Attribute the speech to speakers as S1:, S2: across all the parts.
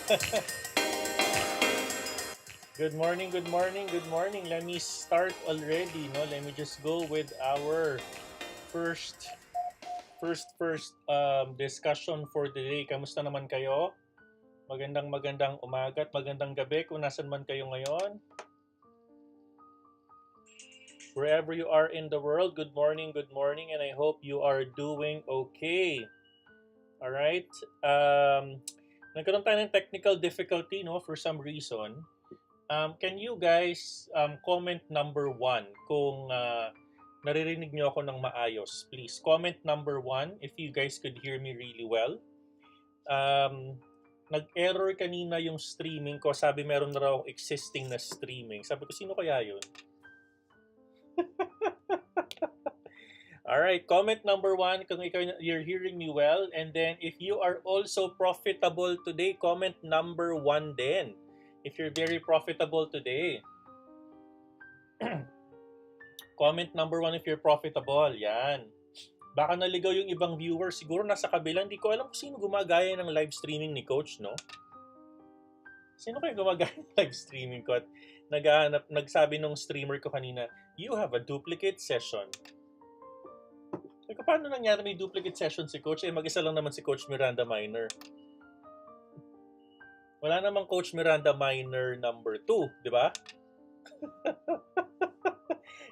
S1: Good morning, good morning, good morning. Let me start already, no? Let me just go with our first discussion for today. Kamusta naman kayo? Magandang umaga at magandang gabi kung nasan man kayo ngayon. Wherever you are in the world, good morning, and I hope you are doing okay. All right. Nagkaroon tayo ng technical difficulty, no, for some reason. Can you guys comment number 1 kung naririnig nyo ako ng maayos? Please, comment number 1 if you guys could hear me really well. Nag-error kanina yung streaming ko. Sabi meron na raw existing na streaming. Sabi ko, sino kaya yun? Alright, comment number 1 kung you're hearing me well. And then if you are also profitable today, comment number 1 din. If you're very profitable today. Comment number 1 if you're profitable. Yan. Baka naligaw yung ibang viewers. Siguro nasa kabila. Hindi ko alam kung sino gumagaya ng live streaming ni Coach, no? Sino kayo gumagaya ng live streaming ko? At nagsabi nung streamer ko kanina, you have a duplicate session. Paano nangyari may duplicate session si Coach? Mag-isa lang naman si Coach Miranda Minor. Wala namang Coach Miranda Minor number 2, di ba?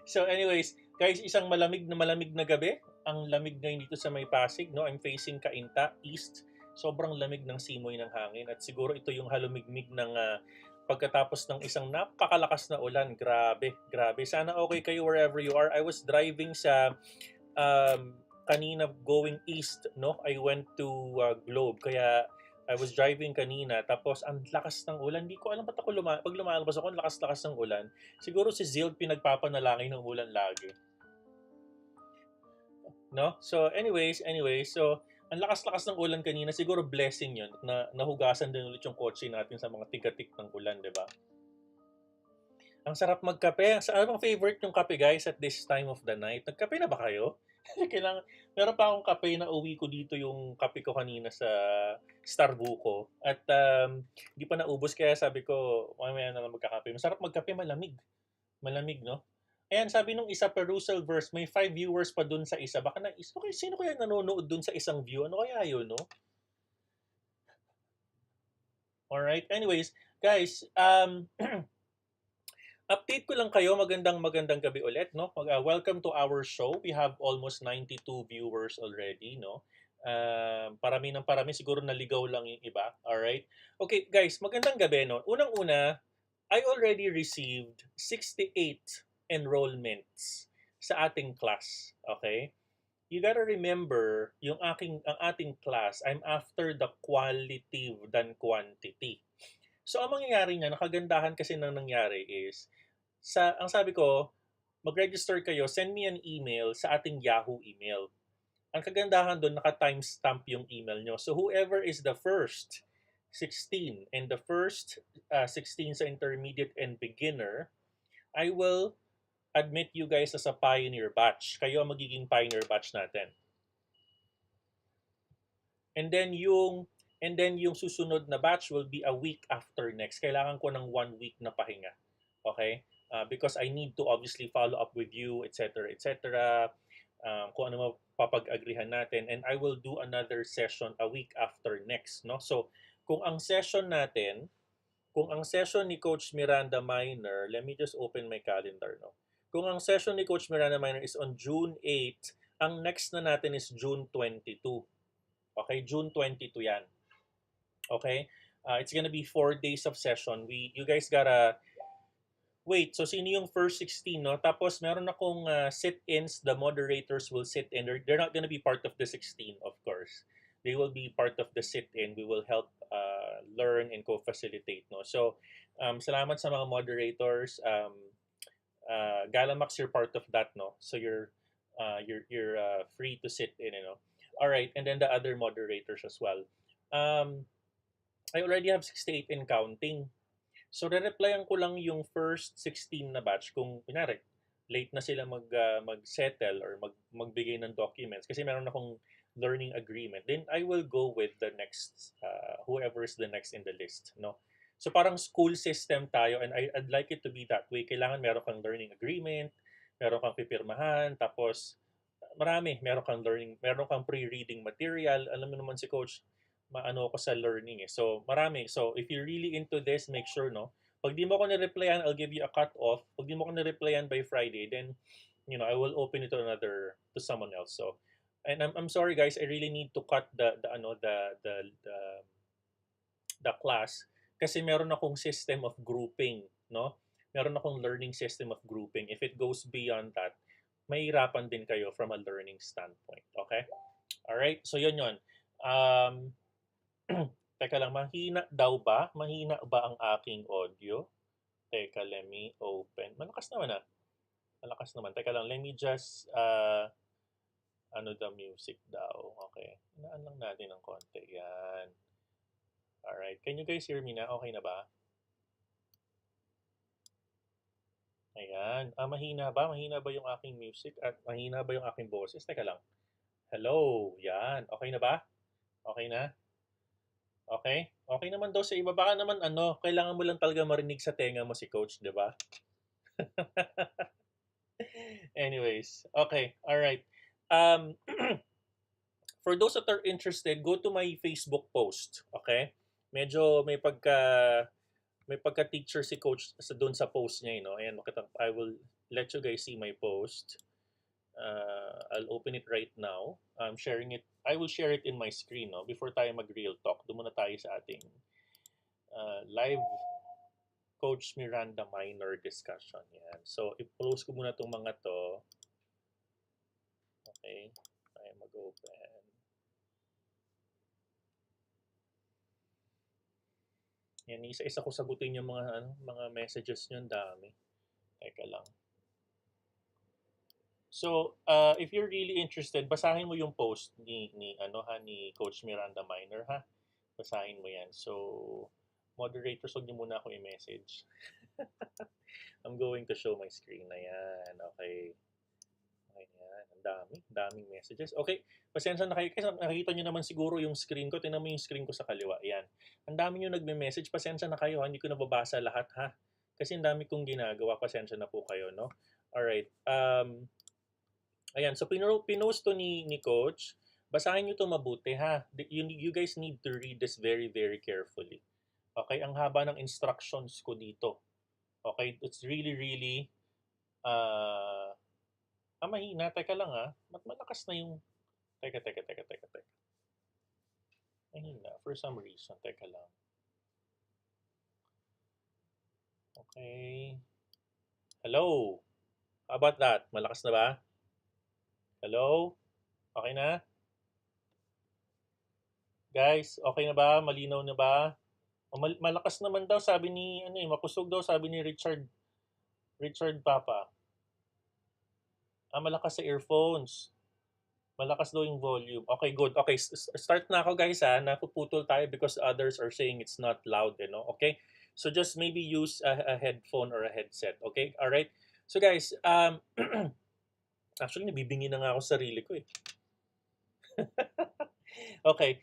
S1: So anyways, guys, isang malamig na gabi. Ang lamig ngayon dito sa may Pasig, no? I'm facing Cainta, east. Sobrang lamig ng simoy ng hangin at siguro ito yung halumigmig ng pagkatapos ng isang napakalakas na ulan. Grabe, grabe. Sana okay kayo wherever you are. I was driving sa kanina going east, no? I went to Globe, kaya I was driving kanina, tapos ang lakas ng ulan. Hindi ko alam ba't ako pag lumalabas ako, ang lakas-lakas ng ulan. Siguro si Zild pinagpapanalangin ng ulan lagi. No? So anyways, so ang lakas-lakas ng ulan kanina, siguro blessing yun na nahugasan din ulit yung kotse natin sa mga tigatik ng ulan, di ba? Ang sarap magkape. Ano bang favorite yung kape, guys, at this time of the night? Nagkape na ba kayo? Meron pa akong kape na uwi ko dito yung kape ko kanina sa Starbucks. At hindi pa naubos kaya sabi ko, mamaya na lang magkakape. Masarap magkape, malamig. Malamig, no? Ayan, sabi nung isa, perusal verse, may 5 viewers pa dun sa isa. Baka na, okay, sino kaya nanonood dun sa isang view? Ano kaya yun, no? Alright, anyways, guys, update ko lang kayo, magandang gabi ulit, no? Welcome to our show. We have almost 92 viewers already, no? Parami siguro naligaw lang yung iba. All right? Okay, guys, magandang gabi, no? Unang-una, I already received 68 enrollments sa ating class, okay? You gotta remember, ang ating class, I'm after the qualitative than quantity. So, ang mangyayari nga, nakagandahan kasi nang nangyari is, ang sabi ko, mag-register kayo, send me an email sa ating Yahoo email. Ang kagandahan doon, naka-timestamp yung email nyo. So, whoever is the first 16 and the first 16 sa intermediate and beginner, I will admit you guys as a pioneer batch. Kayo ang magiging pioneer batch natin. And then yung susunod na batch will be a week after next. Kailangan ko ng 1 week na pahinga. Okay? Because I need to obviously follow up with you, etc., etc. Kung ano mapapag-agrihan natin. And I will do another session a week after next. No? So, kung ang session ni Coach Miranda Minor, let me just open my calendar. No? Kung ang session ni Coach Miranda Minor is on June 8, ang next na natin is June 22. Okay? June 22 yan. Okay? It's gonna be 4 days of session. You guys gotta wait. So, sino yung first 16, no? Tapos, meron akong sit-ins. The moderators will sit in. They're not gonna be part of the 16, of course. They will be part of the sit-in. We will help learn and co-facilitate, no? So, salamat sa mga moderators. Galamax, you're part of that, no? So, you're free to sit in, you know? All right, and then the other moderators as well. I already have 68 in counting. So, re-replyan ko lang yung first 16 na batch kung, late na sila mag-settle or magbigay ng documents. Kasi meron akong learning agreement, then I will go with the next, whoever is the next in the list, no? So parang school system tayo, and I'd like it to be that way. Kailangan meron kang learning agreement, meron kang pipirmahan, tapos meron kang pre-reading material. Alam mo naman si coach, maano ako sa learning eh. So marami. So if you're really into this, make sure, no? Pag di mo ko ni-replyan, I'll give you a cut off. Pag di mo ko ni-replyan by Friday, then I will open it to someone else. So, and I'm sorry guys, I really need to cut the class kasi meron akong system of grouping, no? Meron akong learning system of grouping. If it goes beyond that, mahirapan din kayo from a learning standpoint. Okay? All right? So yun yun. Teka lang, mahina daw ba? Mahina ba ang aking audio? Teka, let me open. Malakas naman ah. Malakas naman. Teka lang, let me just the music daw. Okay. Hinaan lang natin ng konti. Yan. Alright. Can you guys hear me na? Okay na ba? Ayan. Mahina ba? Mahina ba yung aking music? At mahina ba yung aking boses? Teka lang. Hello. Yan. Okay na ba? Okay na? Okay? Okay naman daw sa iba. Baka naman kailangan mo lang talaga marinig sa tenga mo si coach, di ba? Anyways. Okay. Alright. For those that are interested, go to my Facebook post. Okay? Medyo may pagka-teacher si coach doon sa post niya, Ayan, I will let you guys see my post. I'll open it right now. I'm sharing it. I will share it in my screen, no? Before tayo mag-real talk, doon muna tayo sa ating live Coach Miranda minor discussion. Yan. So, i-close ko muna itong mga to. Okay. Tayo mag-open. Yan, isa-isa ko sagutin yung mga messages nyo, dami. Teka lang. So, if you're really interested, basahin mo yung post ni Coach Miranda Minor, ha? Basahin mo yan. So, moderators, huwag niyo muna ako i-message. I'm going to show my screen. Ayan, okay. Ayan, ang daming messages. Okay, pasensya na kayo. Kasi nakikita nyo naman siguro yung screen ko. Tingnan mo yung screen ko sa kaliwa. Ayan. Ang dami nyo nagme-message. Pasensya na kayo, ha? Hindi ko nababasa lahat, ha? Kasi ang dami kong ginagawa. Pasensya na po kayo, no? Alright. Ayan, so pinost to ni Coach. Basahin nyo to mabuti, ha? You guys need to read this very, very carefully. Okay, ang haba ng instructions ko dito. Okay, it's really, really mahina. Teka lang, ha? Malakas na yung... Teka. Mahina, for some reason. Teka lang. Okay. Hello? How about that? Malakas na ba? Hello? Okay na? Guys, okay na ba? Malinaw na ba? Malakas naman daw, sabi ni, makusog daw, sabi ni Richard Papa. Malakas sa earphones. Malakas daw yung volume. Okay, good. Okay, start na ako guys, ha. Napuputol tayo because others are saying it's not loud, Okay? So just maybe use a headphone or a headset, okay? All right? So guys, actually, nabibingi na nga ako sa sarili ko, eh. Okay.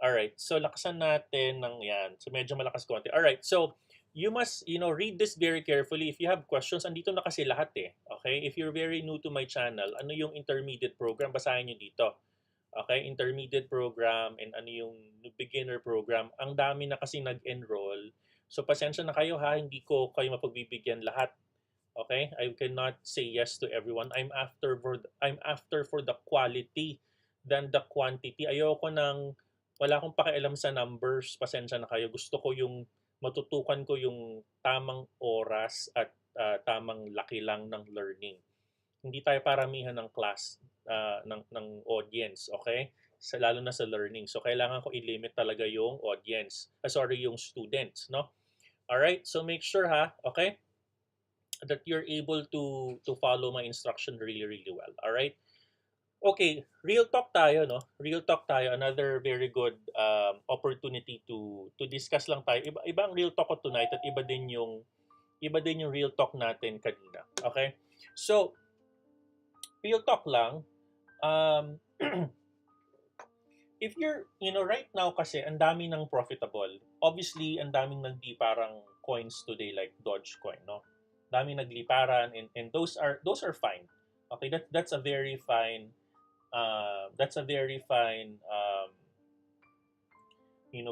S1: All right. So lakasan natin ng yan. So medyo malakas konti. All right. So you must, read this very carefully. If you have questions, andito na kasi lahat, eh. Okay? If you're very new to my channel, ano yung intermediate program? Basahin nyo dito. Okay? Intermediate program and ano yung beginner program. Ang dami na kasi nag-enroll. So pasensya na kayo, ha. Hindi ko kayo mapagbibigyan lahat. Okay? I cannot say yes to everyone. I'm after for the quality than the quantity. Ayoko nang wala akong pakialam sa numbers. Pasensya na kayo. Gusto ko yung matutukan ko yung tamang oras at tamang laki lang ng learning. Hindi tayo paramihan ng class ng audience, okay? Lalo na sa learning. So kailangan ko i-limit talaga yung audience. Yung students, no? All right? So make sure, ha, okay? That you're able to follow my instruction really, really well. All right? Okay, real talk tayo, no? Real talk tayo. Another very good opportunity to discuss lang tayo. Iba ang real talk ko tonight at iba din yung real talk natin kanina. Okay? So, real talk lang. Um, if you're, right now kasi ang dami ng profitable. Obviously, ang daming nagdi parang coins today like Dogecoin, no? Daming nagliparan and those are fine. Okay, that's a very fine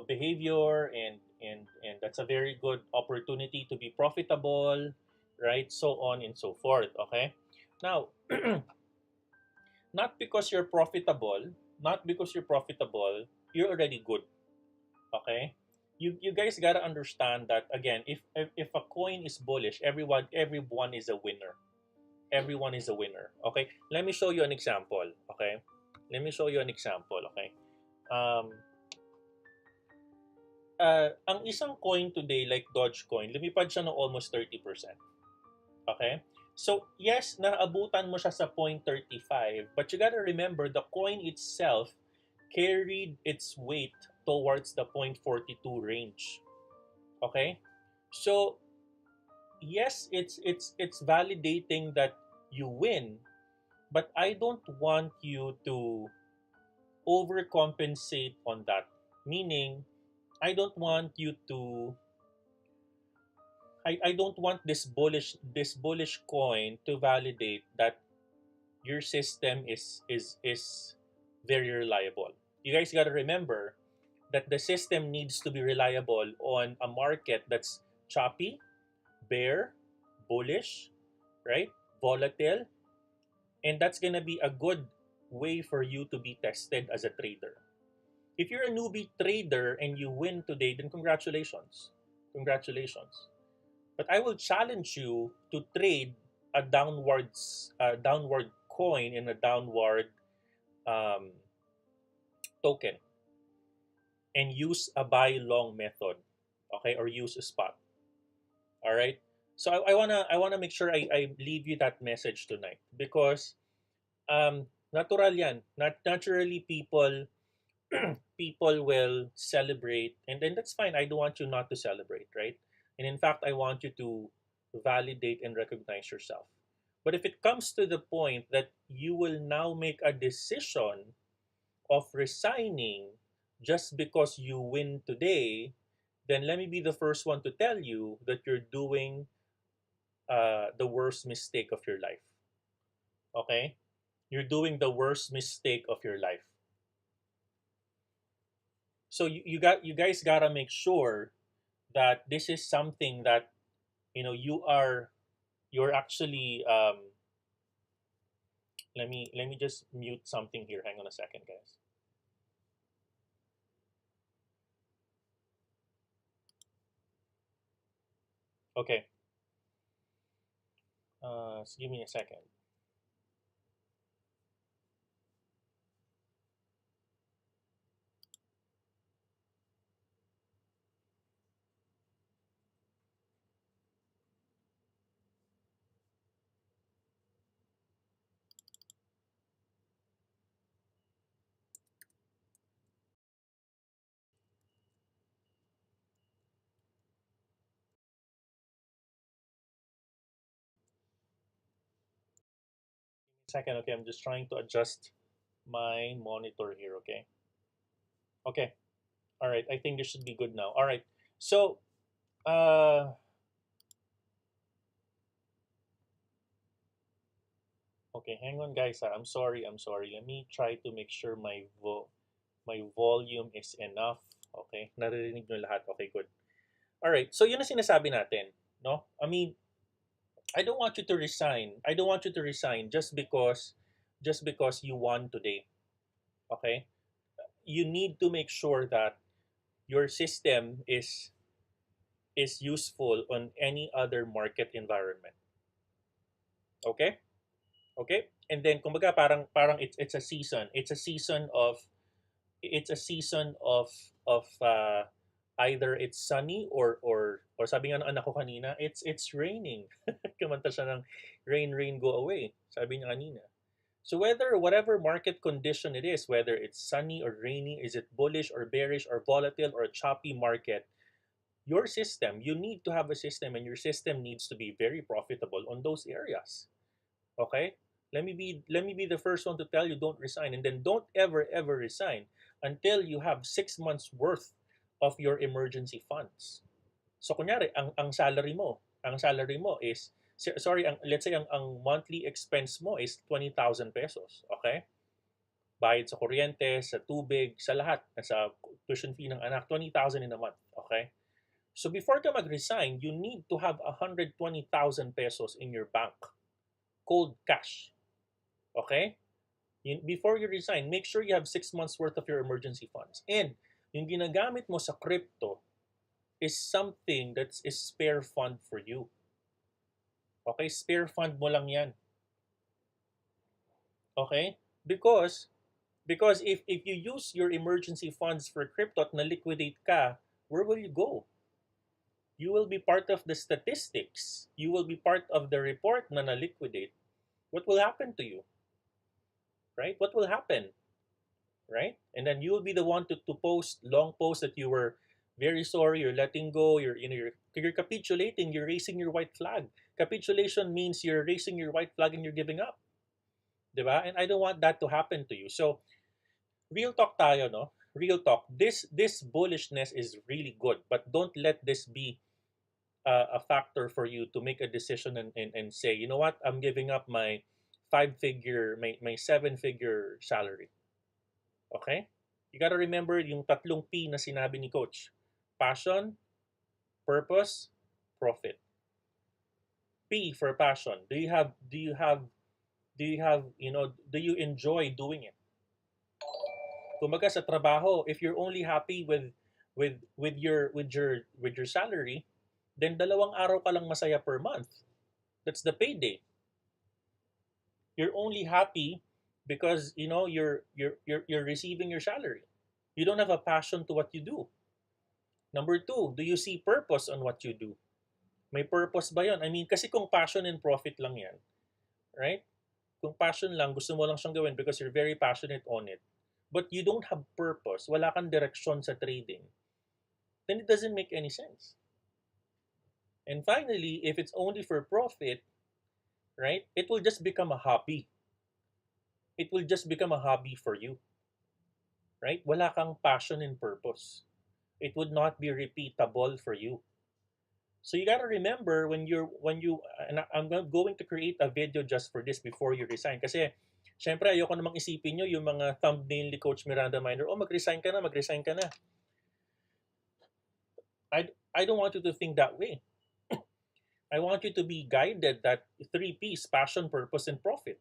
S1: behavior, and that's a very good opportunity to be profitable, right? So on and so forth. Okay, now not because you're profitable, not because you're profitable, you're already good. Okay, you guys gotta understand that again. If a coin is bullish, everyone is a winner. Everyone is a winner. Okay, let me show you an example. Okay, let me show you an example. Okay, um, ang isang coin today like Dogecoin, lumipad siya ng almost 30%. Okay? So, yes, naabutan mo siya sa 0.35, but you gotta remember the coin itself carried its weight towards the 0.42 range. Okay? So, yes, it's validating that you win, but I don't want you to overcompensate on that. Meaning, I don't want you to I don't want this bullish coin to validate that your system is very reliable. You guys got to remember that the system needs to be reliable on a market that's choppy, bear, bullish, right? Volatile, and that's going to be a good way for you to be tested as a trader. If you're a newbie trader and you win today, then congratulations. Congratulations. But I will challenge you to trade a downward coin and a downward um, token and use a buy long method, okay, or use a spot. All right. So I wanna make sure I leave you that message tonight because natural yan. Naturally people will celebrate, and then that's fine. I don't want you not to celebrate, right? And in fact, I want you to validate and recognize yourself. But if it comes to the point that you will now make a decision of resigning just because you win today, then let me be the first one to tell you that you're doing the worst mistake of your life. Okay, you're doing the worst mistake of your life. So you guys gotta make sure that this is something that you're actually let me just mute something here. Hang on a second, guys. Okay, so give me a second. Second. Okay, I'm just trying to adjust my monitor here. Okay. Okay. All right. I think this should be good now. All right. So uh okay, hang on, guys. I'm sorry. I'm sorry. Let me try to make sure my volume is enough. Okay, naririnig nyo lahat. Okay, good. All right. So yun ang sinasabi natin, no? I mean, I don't want you to resign. I don't want you to resign just because you won today. Okay? You need to make sure that your system is useful on any other market environment. Okay? Okay? And then kumbaga parang it's a season. It's a season of either it's sunny or sabi nga ng anak ko kanina, it's raining. Kumanta siya ng rain rain go away. Sabi niya kanina. So whatever market condition it is, whether it's sunny or rainy, is it bullish or bearish or volatile or a choppy market, your system, you need to have a system, and your system needs to be very profitable on those areas. Okay? Let me be the first one to tell you don't resign, and then don't ever resign until you have 6 months worth of your emergency funds. So kunyari ang salary mo is sorry, let's say ang monthly expense mo is 20,000 pesos, okay? Bayad sa kuryente, sa tubig, sa lahat, sa tuition fee ng anak, 20,000 in a month, okay? So before ka mag-resign, you need to have 120,000 pesos in your bank, cold cash, okay? Before you resign, make sure you have 6 months worth of your emergency funds. And yung ginagamit mo sa crypto is something that is spare fund for you. Okay? Spare fund mo lang yan. Okay? Because if you use your emergency funds for crypto at na-liquidate ka, where will you go? You will be part of the statistics. You will be part of the report na na-liquidate. What will happen to you? Right? What will happen? Right? And then you will be the one to post long posts that you were very sorry, you're letting go, you're capitulating, you're raising your white flag. Capitulation means you're raising your white flag and you're giving up. Diba? And I don't want that to happen to you. So, real talk tayo, no? Real talk. This bullishness is really good, but don't let this be a factor for you to make a decision and say, you know what, I'm giving up my my 7-figure salary. Okay? You gotta remember yung tatlong P na sinabi ni Coach. Passion, purpose, profit. P for passion. Do you enjoy doing it? Kumbaga sa trabaho, if you're only happy with your salary, then 2 araw ka lang masaya per month. That's the payday. You're only happy because you're receiving your salary. You don't have a passion to what you do. Number two, do you see purpose on what you do? May purpose ba yon? I mean, kasi kung passion and profit lang yan, right? Kung passion lang, gusto mo lang siyang gawin because you're very passionate on it, but you don't have purpose, wala kang direksyon sa trading, then it doesn't make any sense. And finally, if it's only for profit, right, it will just become a hobby. It will just become a hobby for you. Right? Wala kang passion and purpose. It would not be repeatable for you. So you gotta remember and I'm going to create a video just for this before you resign. Kasi, syempre, ayoko namang isipin nyo yung mga thumbnail ni Coach Miranda Miner, oh, mag-resign ka na. I don't want you to think that way. I want you to be guided that 3 P's, passion, purpose, and profit.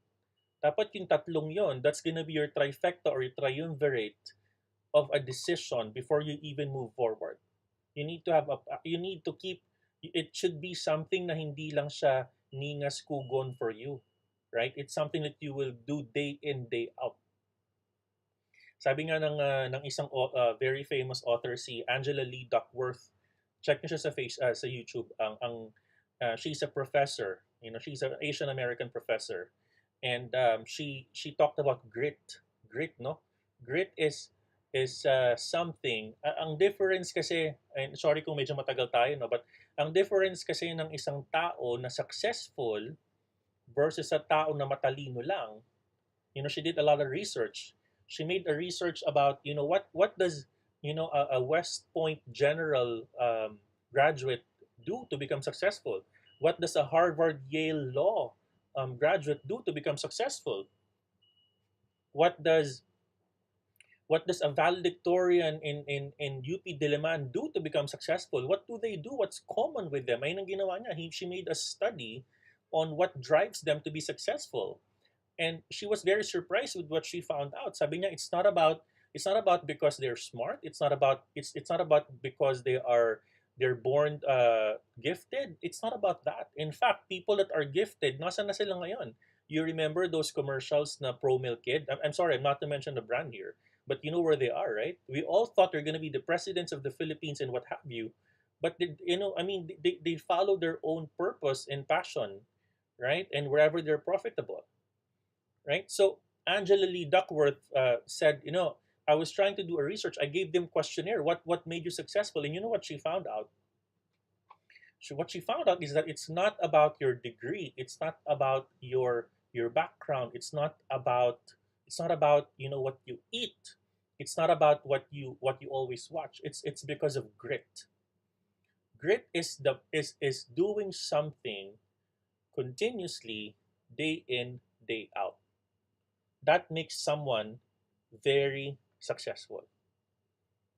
S1: Dapat yung tatlong yon, that's gonna be your trifecta or your triumvirate of a decision before you even move forward. You need to keep, it should be something na hindi lang siya ningas kugon for you. Right? It's something that you will do day in, day out. Sabi nga ng isang very famous author, si Angela Lee Duckworth, check nyo siya sa YouTube. She's a professor. She's an Asian American professor, and she talked about grit. Grit, no? Grit is something. Ang difference kasi, and sorry kung medyo matagal tayo, no, but ang difference kasi ng isang tao na successful versus sa tao na matalino lang. She did a lot of research. She made a research about what does a West Point general graduate do to become successful? What does a Harvard Yale law graduate do to become successful? What does a valedictorian in UP Diliman do to become successful? What do they do? What's common with them? Ayun ang ginawa niya. She made a study on what drives them to be successful. And she was very surprised with what she found out. Sabi niya, it's not about because they're smart. It's not about because they're born gifted. It's not about that. In fact, people that are gifted, nasa na sila ngayon? You remember those commercials na Pro Milk Kid? I'm sorry, I'm not to mention the brand here, but you know where they are, right? We all thought they're going to be the presidents of the Philippines and what have you, but they follow their own purpose and passion, right? And wherever they're profitable, right? So Angela Lee Duckworth said, I was trying to do a research. I gave them questionnaire. What made you successful? And you know what she found out? What she found out is that it's not about your degree. It's not about your your background. It's not about what you eat. It's not about what you always watch. It's because of grit. Grit is doing something continuously, day in, day out. That makes someone very successful.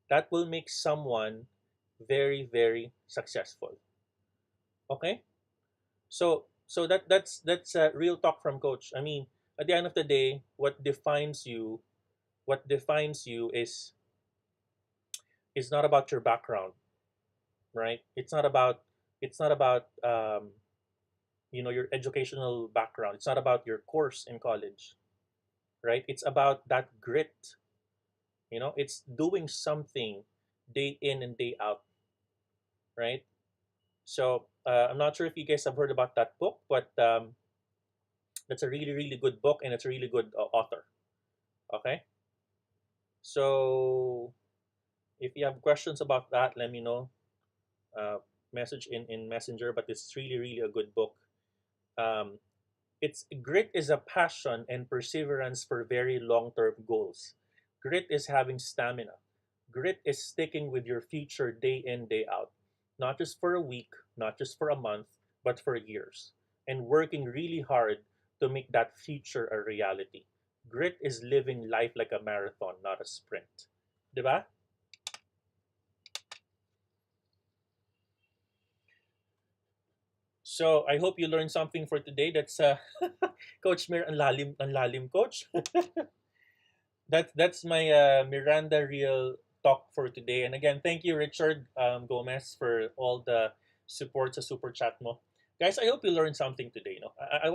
S1: That will make someone very, very successful. Okay? So that's real talk from coach. I mean, at the end of the day, what defines you is not about your background, right? It's not about your educational background. It's not about your course in college, right? It's about that grit. It's doing something day in and day out, right? So I'm not sure if you guys have heard about that book, but that's a really, really good book, and it's a really good author. Okay, so if you have questions about that, let me know. Uh, Message in Messenger, but it's really, really a good book. Um, it's Grit is a passion and perseverance for very long-term goals. Grit is having stamina. Grit is sticking with your future day in, day out, not just for a week, not just for a month, but for years, and working really hard to make that future a reality. Grit is living life like a marathon, not a sprint. Diba? So I hope you learned something for today. That's Coach Mir, ang lalim, coach. That's my Miranda Real talk for today. And again, thank you, Richard Gomez, for all the support sa super chat mo. Guys, I hope you learned something today. No,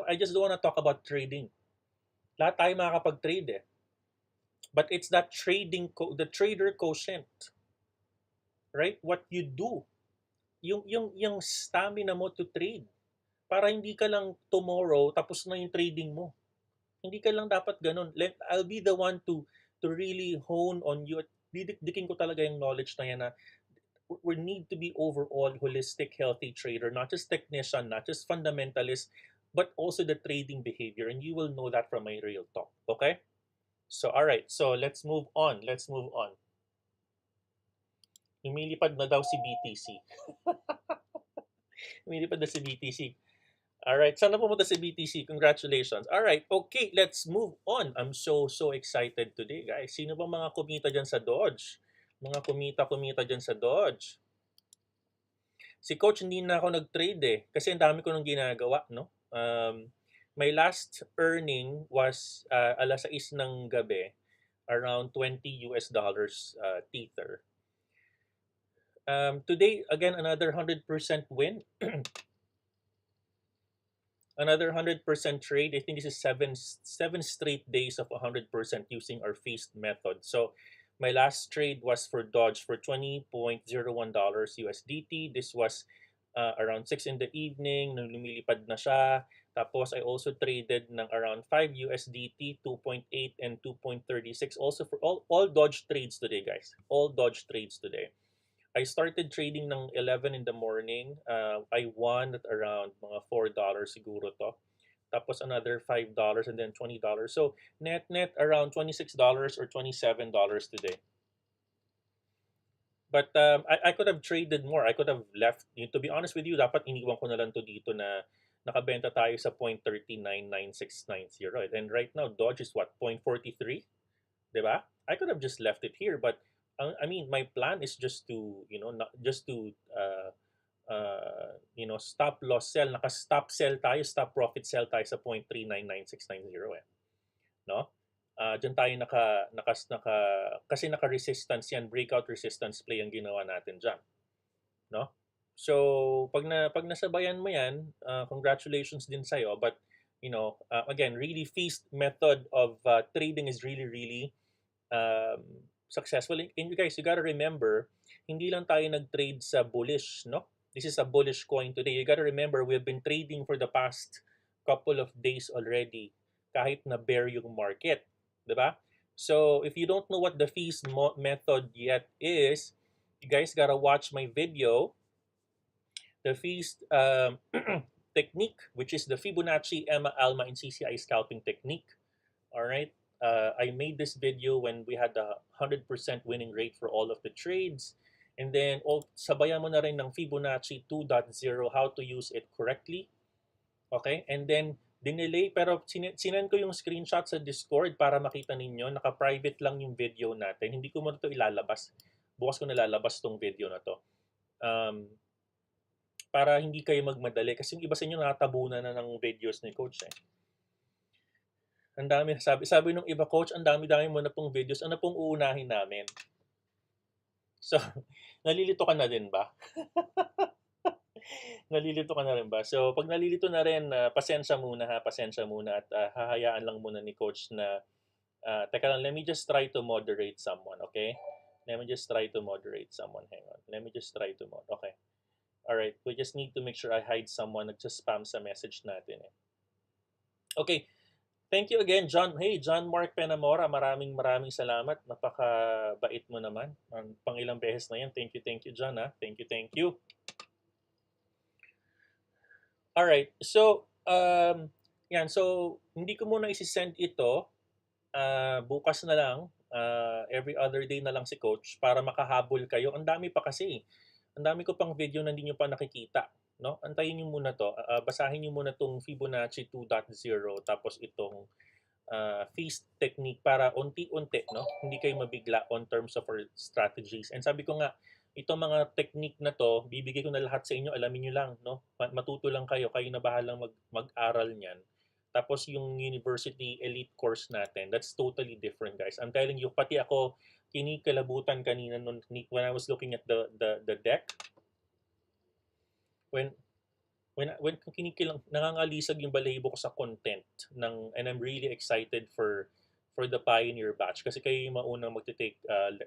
S1: I just don't want to talk about trading. Lahat tayo makakapag-trade eh. But it's that the trader quotient, right? What you do, yung stamina mo to trade. Para hindi ka lang tomorrow tapos na yung trading mo. Hindi ka lang dapat ganun. I'll be the one to really hone on you at didikdikin ko talaga yung knowledge na yan na we need to be overall holistic, healthy trader, not just technician, not just fundamentalist, but also the trading behavior. And you will know that from my real talk. Okay? So, all right. So, let's move on. Let's move on. Lumilipad na daw si BTC. Lumilipad na si BTC. Alright, sana pumunta si BTC. Congratulations. Alright, okay, let's move on. I'm so excited today, guys. Sino ba mga kumita dyan sa Dodge? Mga kumita dyan sa Dodge. Si Coach, hindi na ako nag-trade eh. Kasi ang dami ko nang ginagawa, no? My last earning was alas 6 ng gabi, around $20 Tether. Today, again, another 100% win. Another 100% trade. I think this is seven straight days of 100% using our feast method. So my last trade was for Dodge for $20.01 USDT. This was around 6 in the evening. Nung lumilipad na siya. Tapos I also traded ng around 5 USDT, 2.8 and 2.36. Also for all Dodge trades today, guys. All Dodge trades today. I started trading ng 11 in the morning. I won at around mga $4 siguro to. Tapos another $5 and then $20. So net around $26 or $27 today. But I could have traded more. I could have left. To be honest with you, dapat iniwan ko na lang to dito na nakabenta tayo sa 0.399690. And right now, Dodge is what? 0.43? Diba? I could have just left it here, but I mean, my plan is just to, not just to, stop loss sell. Naka-stop sell tayo, stop profit sell tayo sa 0.399690 eh. No? Diyan tayo kasi naka-resistance yan, breakout resistance play ang ginawa natin dyan. No? So, pag nasabayan mo yan, congratulations din sa'yo. But, again, really feast method of trading is really, really successful. And you guys, you gotta remember, hindi lang tayo nag-trade sa bullish, no? This is a bullish coin today. You gotta remember, we've been trading for the past couple of days already, kahit na bear yung market, diba? So, if you don't know what the feast method yet is, you guys gotta watch my video. The feast technique, which is the Fibonacci, EMA, ALMA, and CCI scalping technique. All right. I made this video when we had a 100% winning rate for all of the trades. And then, sabayan mo na rin ng Fibonacci 2.0, how to use it correctly. Okay? And then, dinelay, pero sinend ko yung screenshot sa Discord para makita ninyo. Naka-private lang yung video natin. Hindi ko muna ito ilalabas. Bukas ko nalalabas tong video na to. Para hindi kayo magmadali. Kasi yung iba sa inyo nakatabunan na ng videos ni Coach eh. Ang dami, sabi nung iba, Coach, ang dami-dami mo na pong videos. Ano pong uunahin namin? So, nalilito ka na din ba? Nalilito ka na rin ba? So, pag nalilito na rin, pasensya muna ha, pasensya muna. At hahayaan lang muna ni Coach na, teka lang, let me just try to moderate someone, okay? Let me just try to moderate someone. Hang on. Let me just try to okay. Alright, we just need to make sure I hide someone. Nag-spam sa message natin eh. Okay. Thank you again, John. Hey, John Mark Penamora, maraming salamat. Napakabait mo naman. Pang-ilang beses na yan. Thank you, John. Ha? Thank you. Alright, so, yan. So, hindi ko muna isi-send ito. Bukas na lang, every other day na lang si Coach para makahabol kayo. Ang dami pa kasi. Ang dami ko pang video na hindi nyo pa nakikita. No? Antayin nyo muna to. Basahin nyo muna itong Fibonacci 2.0 tapos itong feast technique para unti-unti, no? Hindi kayo mabigla on terms of our strategies. And sabi ko nga, itong mga technique na to, bibigay ko na lahat sa inyo, alamin nyo lang, no? Matuto lang kayo na bahalang mag-aral niyan. Tapos yung university elite course natin, that's totally different, guys. I'm telling you, pati ako, kinikalabutan kanina when I was looking at the deck. When nangangalisag yung balahibo ko sa content and I'm really excited for the Pioneer batch kasi kayo yung maunang magte-take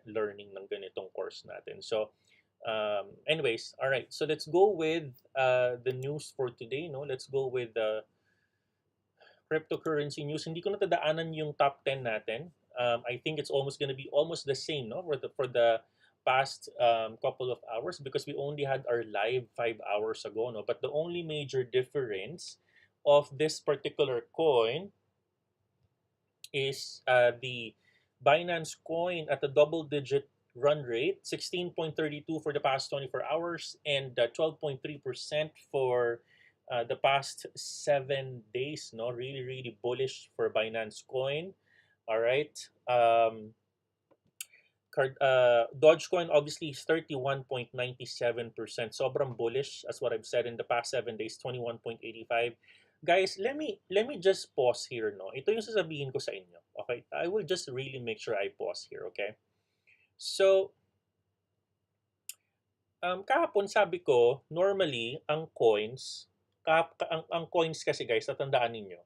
S1: learning ng ganitong course natin. So anyways, all right. So let's go with the news for today, no? Let's go with the cryptocurrency news. Hindi ko natadaanan yung top 10 natin. I think it's almost gonna be almost the same, no? For the past couple of hours because we only had our live 5 hours ago, no? But the only major difference of this particular coin is the Binance coin at a double-digit run rate, 16.32 for the past 24 hours and 12.3% for the past 7 days, no? Really bullish for Binance coin. All right. Dogecoin obviously is 31.97%. Sobrang bullish as what I've said in the past 7 days, 21.85. Guys, let me just pause here, no? Ito yung sasabihin ko sa inyo. Okay? I will just really make sure I pause here, okay? So, kahapon sabi ko, normally, ang coins kasi guys, tatandaan ninyo,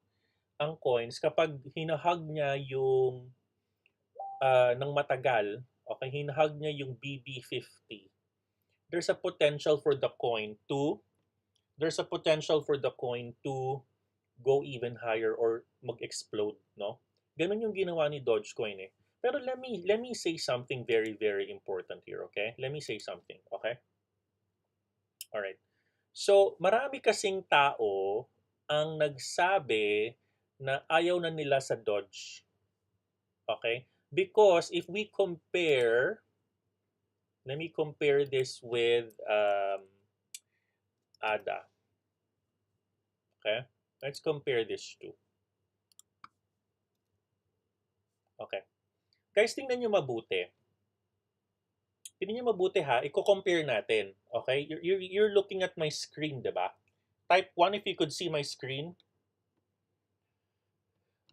S1: ang coins, kapag hinahag niya yung ng matagal, okay, hinahag niya yung BB50, there's a potential for the coin to go even higher or mag-explode, no? Ganun yung ginawa ni Dogecoin eh. Pero let me say something very important here, okay? Let me say something, okay? All right. So, marami kasing tao ang nagsabi na ayaw na nila sa Doge. Okay? Because if we compare, let me compare this with ADA. Okay? Let's compare this two. Okay. Guys, tingnan nyo mabuti. Tingnan nyo mabuti ha. Iko-compare natin. Okay? You're looking at my screen, diba? Type 1 if you could see my screen.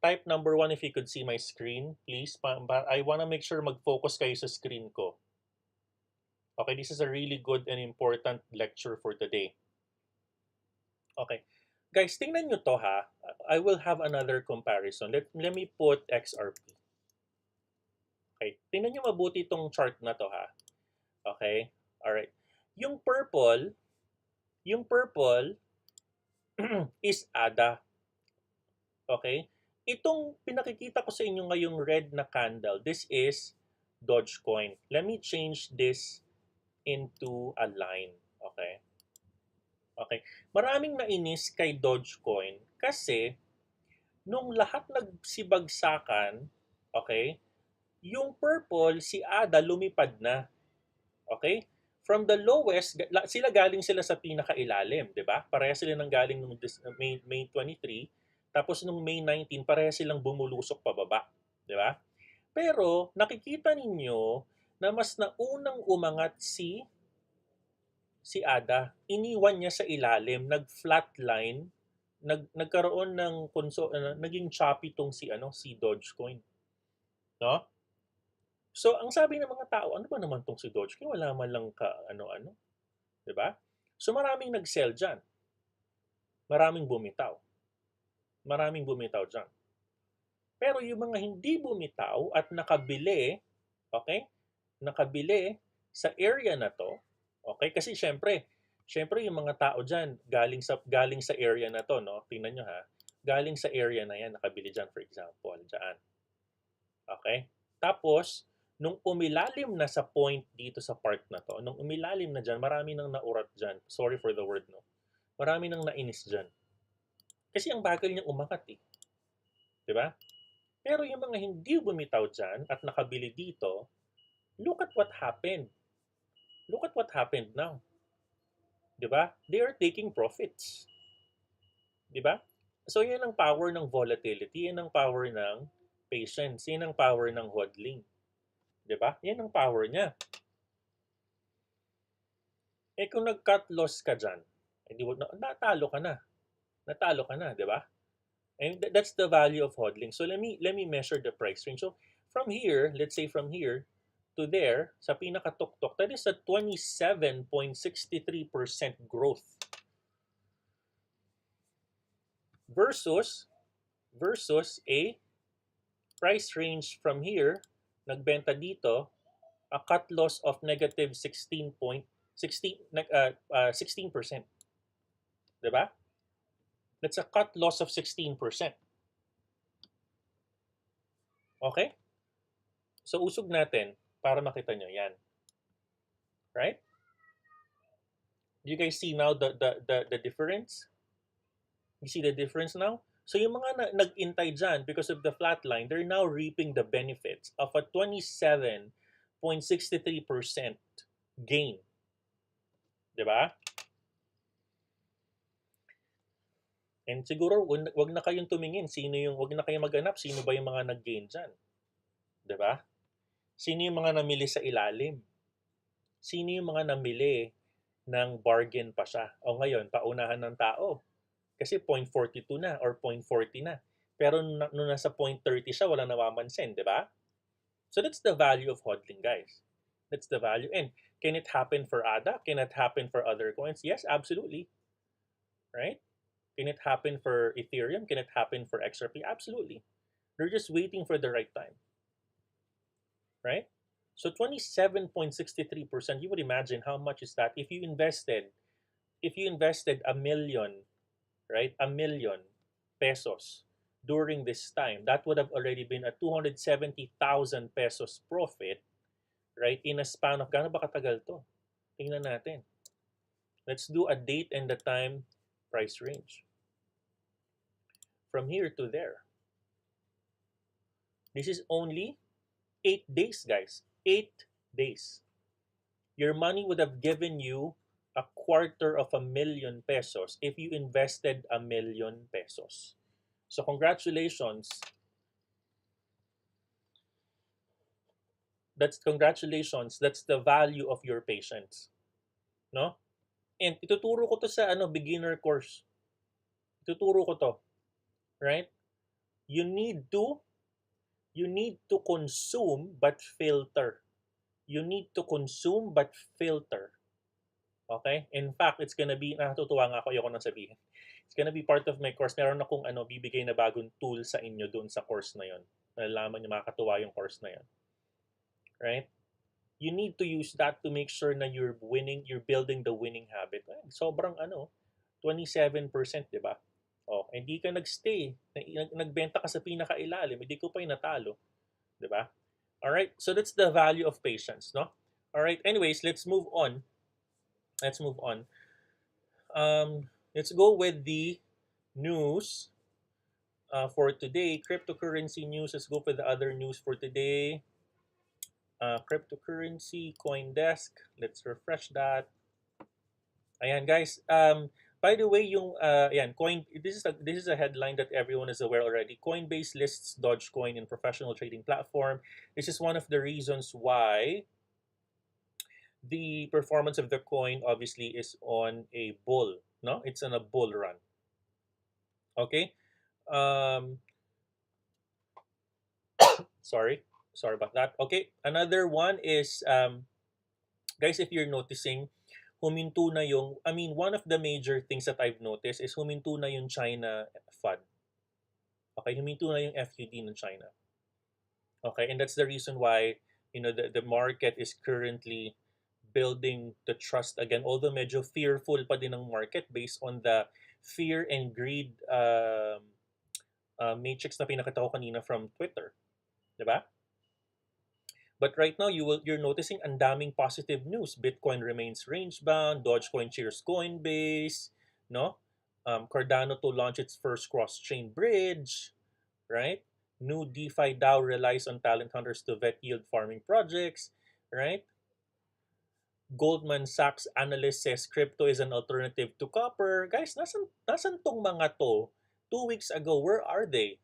S1: Type number 1 if you could see my screen, please. I want to make sure mag-focus kayo sa screen ko. Okay, this is a really good and important lecture for today. Okay. Guys, tingnan nyo to ha. I will have another comparison. Let me put XRP. Okay. Tingnan nyo mabuti itong chart na to ha. Okay. Alright. Yung purple is ADA. Okay. Itong pinakikita ko sa inyo ngayong red na candle, this is Dogecoin. Let me change this into a line. Okay. Okay? Maraming nainis kay Dogecoin kasi nung lahat nagsibagsakan, okay, yung purple, si ADA lumipad na. Okay? From the lowest, sila sa pinakailalim, di ba? Pareha sila nang galing nung May 23, tapos nung May 19, pareha silang bumulusok pababa, di ba? Pero nakikita ninyo na mas naunang umangat si Ada. Iniwan niya sa ilalim, nag-flatline, nagkaroon ng naging choppy tong si Dogecoin, no? So ang sabi ng mga tao, ano ba naman tong si Dogecoin? Wala man lang ka ano-ano, 'di ba? So maraming nag-sell diyan. Maraming bumitaw. Maraming bumitaw diyan. Pero yung mga hindi bumitaw at nakabili, okay? Nakabili sa area na to, okay? Kasi syempre yung mga tao diyan galing sa area na to, no? Tingnan niyo ha. Galing sa area na 'yan, nakabili diyan for example, diyan. Okay? Tapos nung umilalim na sa point dito sa part na to, nung umilalim na diyan, marami nang naurat diyan. Sorry for the word, no. Marami nang nainis diyan. Kasi ang bagal niyang umangat eh. 'Di ba? Pero yung mga hindi bumitaw diyan at nakabili dito, look at what happened. Look at what happened now. 'Di ba? They are taking profits. 'Di ba? So yan ang power ng volatility, yan ang power ng patience, yan ang power ng hodling. 'Di ba? Yan ang power niya. Eh kung nag-cut loss ka diyan, hindi natalo ka na. Natalo ka na, 'di ba? And that's the value of hodling. So let me measure the price range. So from here, let's say from here to there, sa pinakatuktok, that is a 27.63% growth versus a price range from here, nagbenta dito, a cut loss of negative 16%. Diba? That's a cut loss of 16%. Okay? So usog natin para makita nyo yan. Right? Do you guys see now the difference? You see the difference now? So yung mga nag-intay dyan because of the flat line, they're now reaping the benefits of a 27.63% gain. Diba? And siguro, wag na kayong tumingin. Wag na kayong maghanap. Sino ba yung mga nag-gain dyan? Diba? Sino yung mga namili sa ilalim? Sino yung mga namili ng bargain pa siya? O ngayon, paunahan ng tao. Kasi 0.42 na or 0.40 na. Pero nung nasa 0.30 siya, walang namamansin, di ba? So that's the value of hodling, guys. That's the value. And can it happen for ADA? Can it happen for other coins? Yes, absolutely. Right? Can it happen for Ethereum? Can it happen for XRP? Absolutely. They're just waiting for the right time. Right? So 27.63%, you would imagine how much is that if you invested a million, right? A million pesos during this time, that would have already been a 270,000 pesos profit, right? In a span of, gaano ba katagal to? Tingnan natin. Let's do a date and the time price range. From here to there. This is only 8 days, guys. 8 days. Your money would have given you a 250,000 pesos if you invested 1,000,000 pesos. So congratulations. Congratulations. That's the value of your patience. No? And ituturo ko to sa beginner course. Ituturo ko to. Right? You need to consume but filter. You need to consume but filter. Okay? In fact, it's gonna be, natutuwa nga ako, ayoko nang sabihin. It's gonna be part of my course. Meron akong bibigay na bagong tool sa inyo doon sa course na yon. Nalalaman niyo, makakatuwa yung course na yon. Right? You need to use that to make sure na you're building the winning habit. Sobrang 27%, di ba? Oh, hindi ka nagstay. Nagbenta ka sa pinakailalim, hindi ko pa yung natalo. Di ba? Alright, so that's the value of patience, no? Alright, anyways, let's move on. Let's go with the news for today. Cryptocurrency news. Let's go for the other news for today. Cryptocurrency, CoinDesk. Let's refresh that. Ayan guys. By the way, this is a headline that everyone is aware already. Coinbase lists Dogecoin in professional trading platform. This is one of the reasons why the performance of the coin obviously is on a bull. No, it's on a bull run. Okay. Um, sorry, sorry about that. Okay, another one is guys, if you're noticing, huminto na yung, I mean, one of the major things that I've noticed is huminto na yung China FUD. Okay, huminto na yung FUD ng China. Okay, and that's the reason why, the market is currently building the trust again. Although medyo fearful pa din ng market based on the fear and greed matrix na pinakita ko kanina from Twitter. Diba? But right now, you're noticing ang daming positive news. Bitcoin remains range-bound. Dogecoin cheers Coinbase. No? Cardano to launch its first cross-chain bridge. Right? New DeFi DAO relies on talent hunters to vet yield farming projects. Right? Goldman Sachs analyst says crypto is an alternative to copper. Guys, nasan tong mga to? 2 weeks ago, where are they?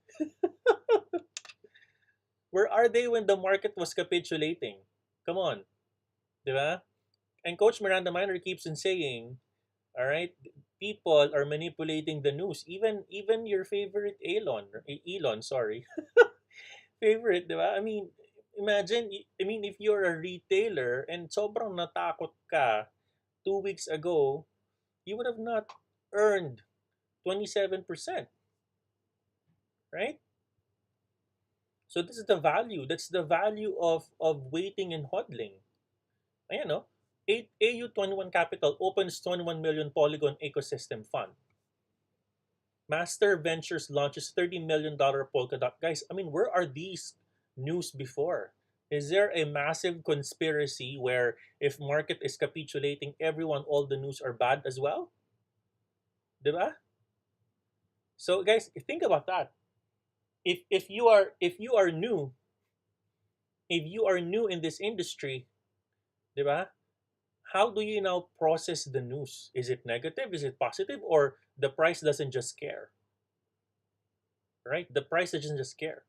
S1: Where are they when the market was capitulating? Come on. Diba? And Coach Miranda Miner keeps on saying, all right, people are manipulating the news. Even your favorite Elon, sorry. Favorite, diba? I mean, imagine, if you're a retailer and sobrang natakot ka 2 weeks ago, you would have not earned 27%, right? So this is the value. That's the value of waiting and hodling. Ayan, no? AU21 Capital opens 21 million Polygon ecosystem fund. Master Ventures launches $30 million Polkadot. Guys, I mean, where are these news before? Is there a massive conspiracy where if market is capitulating, everyone, all the news are bad as well? Diba? So guys, think about that. If you are new, if you are new in this industry, diba? How do you now process the news? Is it negative? Is it positive? Or the price doesn't just care? Right? The price doesn't just care.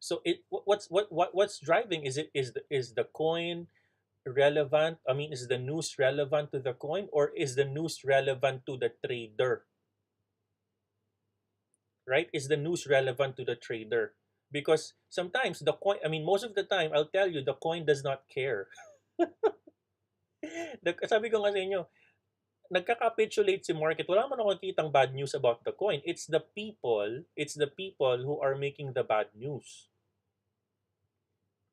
S1: So what's driving? Is the coin relevant? I mean, is the news relevant to the coin, or is the news relevant to the trader? Right? Is the news relevant to the trader? Because sometimes the coin, I mean, most of the time, I'll tell you, the coin does not care. Sabi ko nga sa inyo, nagka-capitulate si market. Wala man ako kitang bad news about the coin. It's the people who are making the bad news.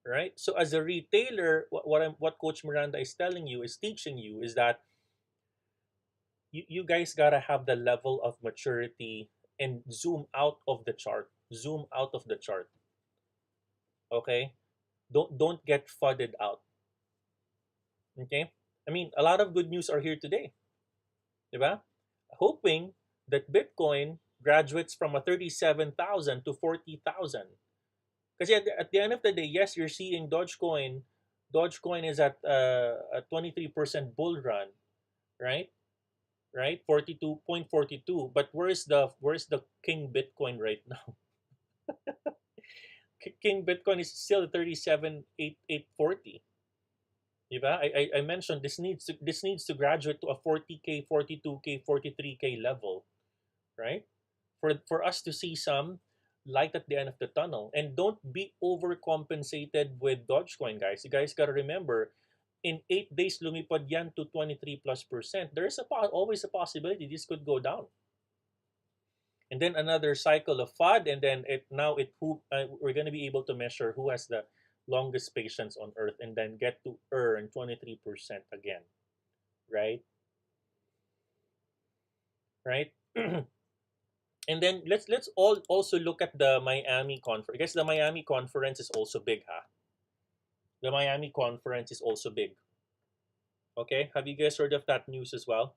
S1: Right? So as a retailer, what Coach Miranda is telling you, is teaching you, is that you guys gotta have the level of maturity and zoom out of the chart. Zoom out of the chart. Okay? Don't get fudded out. Okay? I mean, a lot of good news are here today. Diba? Hoping that Bitcoin graduates from a 37,000 to 40,000. Kasi at the end of the day, yes, you're seeing Dogecoin. Dogecoin is at a 23% bull run, right? Right? 42.42. But where's the King Bitcoin right now? King Bitcoin is still 37,840. Diba? I mentioned this needs to graduate to a 40K, 42K, 43K level, right? For us to see some light at the end of the tunnel. And don't be overcompensated with Dogecoin, guys. You guys gotta remember, in 8 days lumipad yan to 23+%. There's always a possibility this could go down. And then another cycle of FUD, and then we're gonna be able to measure who has the longest patience on earth, and then get to earn 23% again, right? Right. And then let's all also look at the Miami conference. Because the Miami conference is also big, huh? The Miami conference is also big. Okay, have you guys heard of that news as well?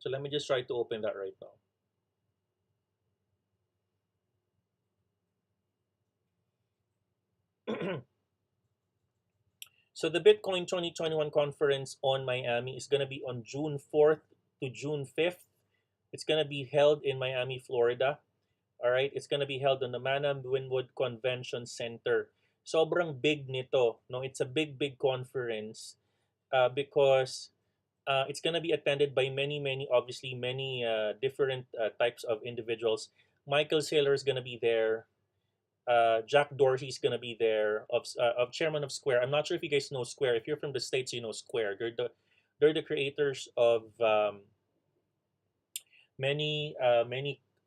S1: So let me just try to open that right now. So the Bitcoin 2021 conference on Miami is going to be on June 4th to June 5th. It's going to be held in Miami, Florida. All right, it's going to be held on the Manam Winwood Convention Center. Sobrang big nito, no? It's a big conference because it's going to be attended by many, obviously many different types of individuals. Michael Saylor is going to be there. Jack Dorsey's gonna be there of chairman of Square. I'm not sure if you guys know Square. If you're from the states, you know Square. They're the creators of many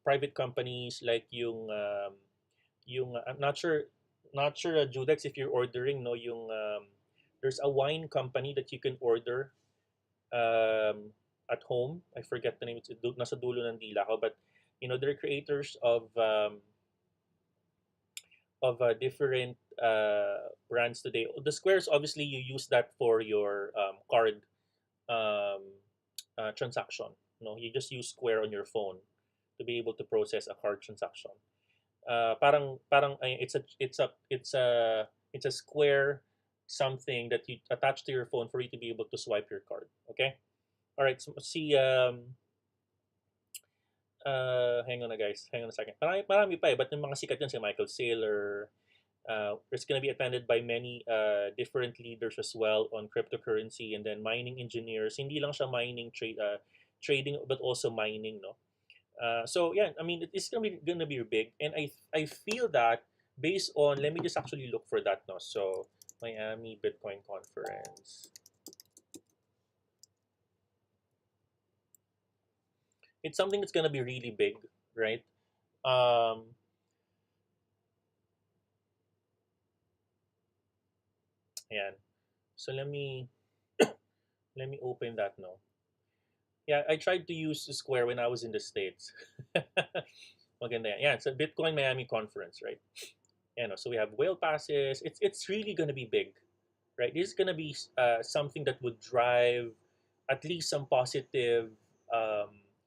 S1: private companies like I'm not sure Judex if you're ordering no there's a wine company that you can order at home. I forget the name. It's nasa dulo ng dila ko, but they're creators of different brands today. The squares, obviously, you use that for your card um, transaction. No, you just use Square on your phone to be able to process a card transaction. Parang it's a Square something that you attach to your phone for you to be able to swipe your card. Okay. All right. So see. Hang on na guys. Hang on a second. Marami pa eh. But yung mga sikat yun si Michael Saylor. It's going to be attended by many different leaders as well on cryptocurrency and then mining engineers. Hindi lang siya trading, but also mining, no? So yeah, I mean, it's gonna be big, and I feel that based on, let me just actually look for that now. So Miami Bitcoin Conference. It's something that's gonna be really big, right? Um, and so let me open that now. Yeah, I tried to use Square when I was in the States. Maganda yan. Yeah, it's a Bitcoin Miami conference, right? So we have whale passes. It's really gonna be big, right? This is gonna be something that would drive at least some positive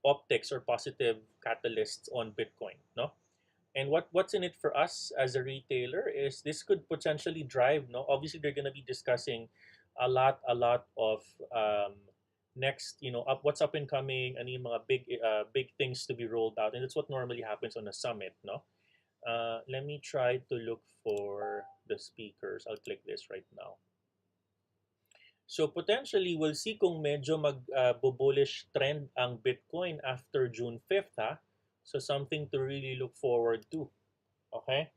S1: optics or positive catalysts on Bitcoin, no? And what's in it for us as a retailer is this could potentially drive. No, obviously they're going to be discussing a lot of next, what's up and coming, and yung mga big things to be rolled out, and that's what normally happens on a summit. No, let me try to look for the speakers. I'll click this right now. So potentially we'll see kung medyo bullish trend ang Bitcoin after June 5th, ha. So something to really look forward to. Okay?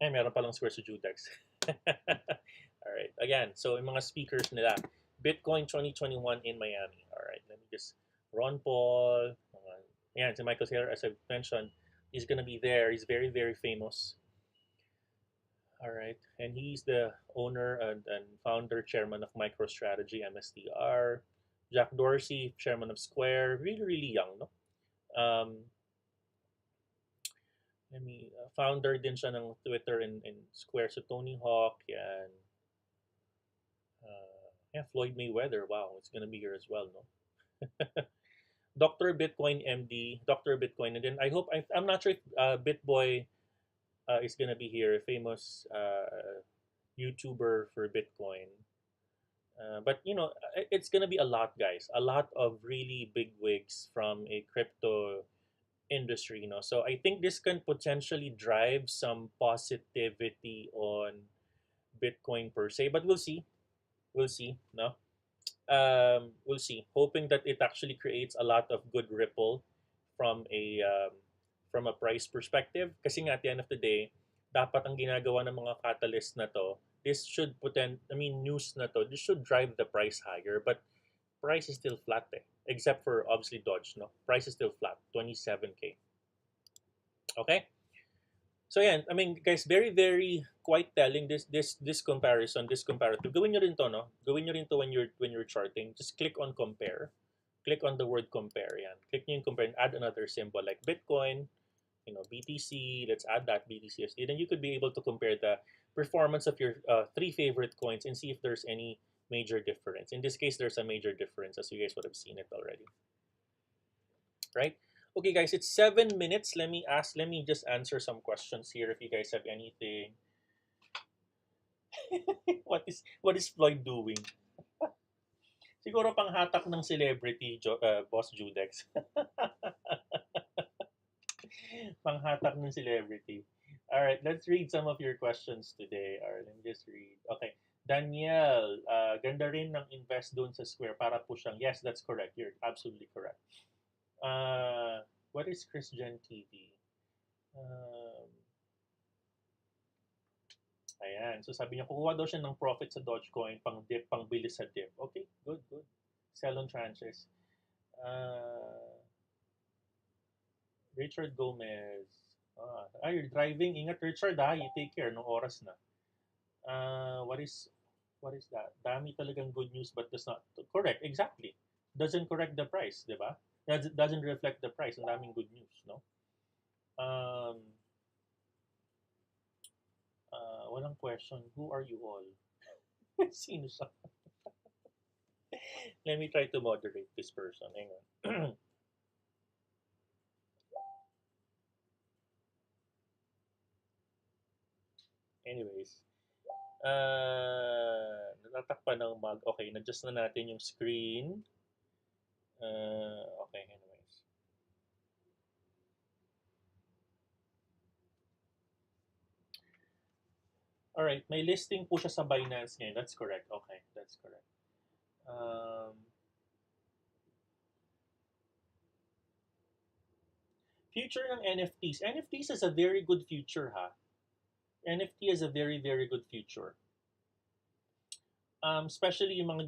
S1: Ay, meron palang square sa Judex. Alright. Again, so yung mga speakers nila, Bitcoin 2021 in Miami. Alright, let me just, Ron Paul, si Michael Saylor, as I mentioned, he's gonna be there. He's very famous. Alright, and he's the owner and founder, chairman of MicroStrategy, MSTR. Jack Dorsey, chairman of Square, really young, no? Founder din siya ng Twitter and Square. So Tony Hawk, yan. Yeah, Floyd Mayweather, wow, it's gonna be here as well, no? Dr. Bitcoin MD, Dr. Bitcoin, and then I'm not sure if Bitboy is gonna be here, famous YouTuber for Bitcoin. But it's gonna be a lot, guys. A lot of really big wigs from a crypto industry, So I think this can potentially drive some positivity on Bitcoin per se, but we'll see. We'll see, no? We'll see. Hoping that it actually creates a lot of good ripple from a price perspective. Kasi nga, at the end of the day, dapat ang ginagawa ng mga catalyst na to, news na to, this should drive the price higher. But price is still flat, eh. Except for obviously Dodge, no? Price is still flat, 27K. Okay? So yeah, I mean, guys, very quite telling this comparison, this comparative. Gawin nyo rin to, no? Gawin nyo rin to when you're charting. Just click on compare. Click on the word compare. Yan. Click nyo yung compare and add another symbol like Bitcoin, BTC. Let's add that BTCSD. Then you could be able to compare the performance of your three favorite coins and see if there's any Major difference. In this case, there's a major difference, as you guys would have seen it already, right? Okay, guys, it's 7 minutes. Let me just answer some questions here if you guys have anything. What is Floyd doing? Siguro panghatak ng celebrity, Boss Judex. Panghatak ng celebrity. All right, let's read some of your questions today. All right, let me just read. Okay. Danielle, ganda rin ng invest doon sa Square para push ang. Yes, that's correct. You're absolutely correct. What is Christian TV? Um, Ayan. So sabi niya, kukuha daw siya ng profit sa Dogecoin, pang dip, pang bili sa dip. Okay, good, good. Sell on tranches. Richard Gomez. You're driving. Ingat, Richard, ha? You take care. Nung oras na. What is that? Dami talagang good news but does not correct. Exactly. Doesn't correct the price, di ba? Doesn't reflect the price. Ang daming good news, no? Walang question. Who are you all? Sino siya? Let me try to moderate this person. Hang on. Anyways. Natatakpan ng mag. Okay, na-adjust na natin yung screen. Okay, anyways. Alright, may listing po siya sa Binance ngayon. That's correct. Okay, that's correct. Future ng NFTs. NFTs is a very good future, ha? NFT is a very, very good future. Especially yung mga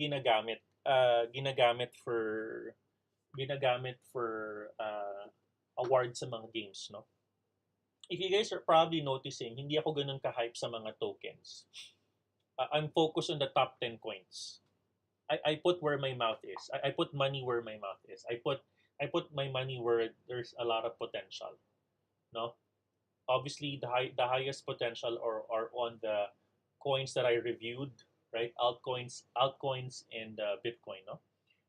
S1: ginagamit for awards sa mga games, no? If you guys are probably noticing, hindi ako ganun ka-hype sa mga tokens. I'm focused on the top 10 coins. I put where my mouth is. I put money where my mouth is. I put my money where there's a lot of potential. No? Obviously, the highest potential are on the coins that I reviewed, right? Altcoins, and Bitcoin. No?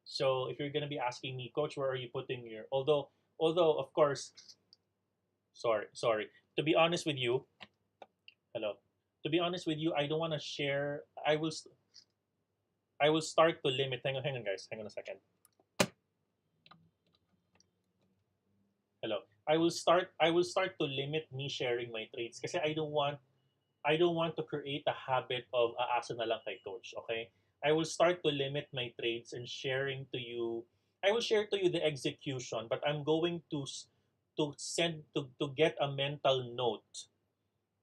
S1: So if you're gonna be asking me, Coach, where are you putting your? Although of course, sorry. To be honest with you, hello. To be honest with you, I don't want to share. I will start to limit. Hang on, guys. Hang on a second. Hello. I will start to limit me sharing my trades kasi I don't want to create a habit of aasa na lang kay coach, okay? I will start to limit my trades and sharing to you. I will share to you the execution, but I'm going to get a mental note.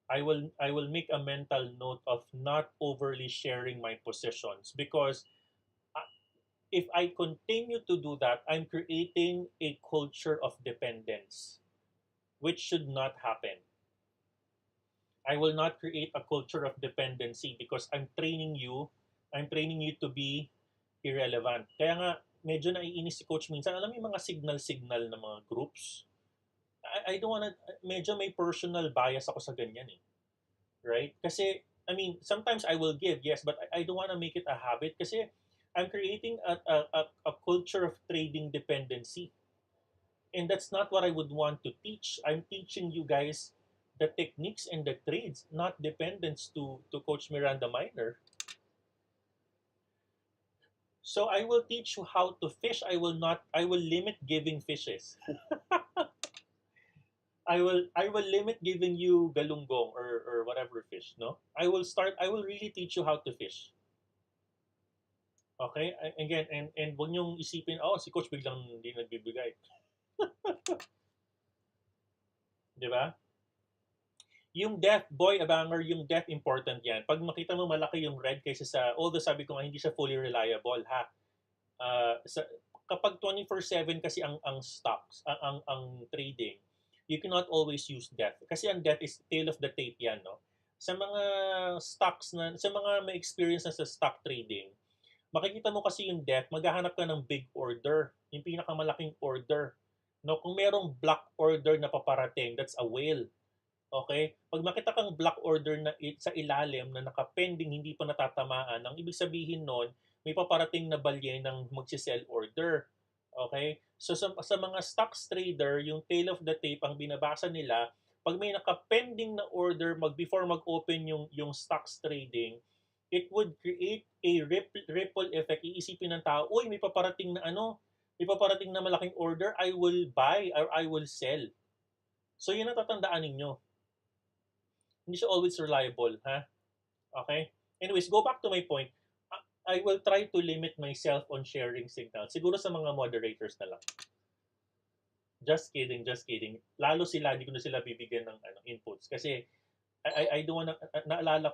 S1: I will make a mental note of not overly sharing my positions because if I continue to do that, I'm creating a culture of dependence, which should not happen. I will not create a culture of dependency because I'm training you to be irrelevant. Kaya nga, medyo naiinis si coach minsan. Alam mo yung mga signal na mga groups? I don't wanna, medyo may personal bias ako sa ganyan eh. Right? Kasi, I mean, sometimes I will give, yes, but I don't wanna make it a habit kasi I'm creating a culture of trading dependency. And that's not what I would want to teach. I'm teaching you guys the techniques and the trades, not dependence to Coach Miranda Minor. So I will teach you how to fish. I will limit giving fishes. I will limit giving you galunggong or whatever fish, no? I will really teach you how to fish. Okay? Again, and wag niyong isipin, oh, si coach biglang hindi nagbibigay. Di ba? Yung death, boy, abanger, yung death important yan. Pag makita mo malaki yung red kaysa sa, although sabi ko nga hindi siya fully reliable, ha? Kapag 24/7 kasi ang stocks, ang trading, you cannot always use death. Kasi ang death is tail of the tape yan, no? Sa mga stocks sa mga may experience na sa stock trading, makikita mo kasi yung death, maghahanap ka ng big order, yung pinakamalaking order. No, kung merong black order na paparating, that's a whale. Okay? Pag makita kang black order na sa ilalim na nakapending, hindi pa natatamaan, ang ibig sabihin nun, may paparating na balye ng magsi-sell order. Okay? So sa mga stocks trader, yung tail of the tape, ang binabasa nila, pag may nakapending na order before mag-open yung stocks trading, it would create a ripple effect. Iisipin ng tao, uy, may paparating na may paparating na malaking order, I will buy or I will sell. So yun ang tatandaan ninyo. Hindi siya always reliable, ha? Okay? Anyways, go back to my point. I will try to limit myself on sharing signals. Siguro sa mga moderators na lang. Just kidding, just kidding. Lalo sila, hindi ko na sila bibigyan ng inputs. Kasi I don't wanna, naalala